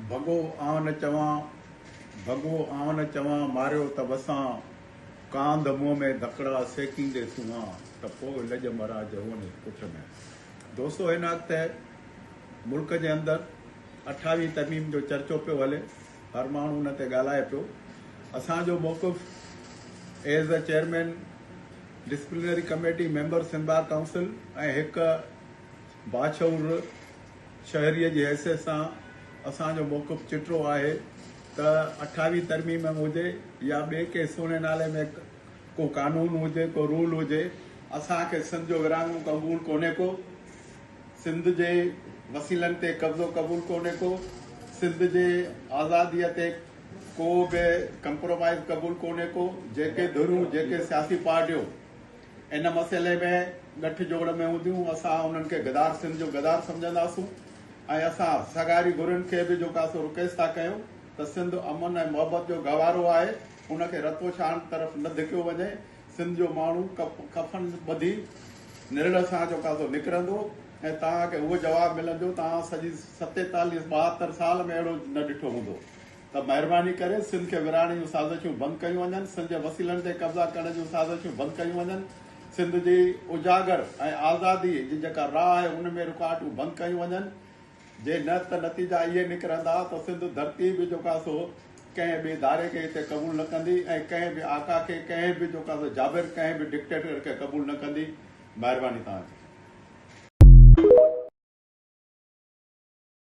भगो आवन चवां भगो आवन चवां मारियो त वसां कांध मुंह में धकड़ा सेकींदे सुहां त पोइ लॼ मरा जवनी पुठ में। दोस्तों, हिन वक़्तु मुल्क जे अंदरि 28 तरमीम जो चर्चो पियो हले, हर माण्हू हुन ते ॻाल्हाए पियो। असांजो मौक़िफ़ as a chairman disciplinary committee member Sindh bar council ऐं हिकु बाशऊर शहरीअ जी हैसियत सां असांजो मौक़िफ़ चिटो आहे त 28 तरमीम हुजे या ॿिए के सोने नाले में को कानून हुजे, को रूल हुजे, असांखे सिंध जो विरहाङो क़बूल कोन्हे को, सिंध जे वसीलनि ते कब्ज़ो क़बूल कोन्हे को, सिंध जे आज़ादीअ ते को बि कंप्रोमाइज़ क़बूल कोन्हे को। जेके धुरूं, जेके सियासी पार्टियूं इन मसइले में गठ जोड़ में हूंदियूं, असां उन्हनि खे गदार सिंध जो गदार सम्झंदासूं ऐं असां सगारी गुरुनि खे बि जेका सो रिक्वेस्ट था कयूं त सिंध अमन ऐं मोहबत जो गवारो आहे, उनखे रतो शान तरफ़ न धिकियो वञे। सिंध जो माण्हू कफन ॿधी निरड़ सां जेका सो निकिरंदो ऐं तव्हांखे उहो जवाबु मिलंदो, तव्हां सॼी 47-72 साल में अहिड़ो न ॾिठो हूंदो। त महिरबानी करे सिंध खे विरहाइण जूं साज़िशूं बंदि कयूं वञनि, सिंध जे वसीलनि ते कब्ज़ा करण जूं साज़िशूं बंदि कयूं वञनि, सिंध जी उजागर ऐं आज़ादी जी जेका राह आहे उन में रुकावटूं बंदि कयूं वञनि। जे न त नतीजा इहे निकिरंदा त सिंध धरती बि जेका सो कंहिं बि दायरे खे हिते क़बूल न कंदी ऐं कंहिं बि आका खे, कंहिं बि जेका सो जाबिर, कंहिं बि डिक्टेटर खे क़बूल न कंदी। महिरबानी तव्हांजी।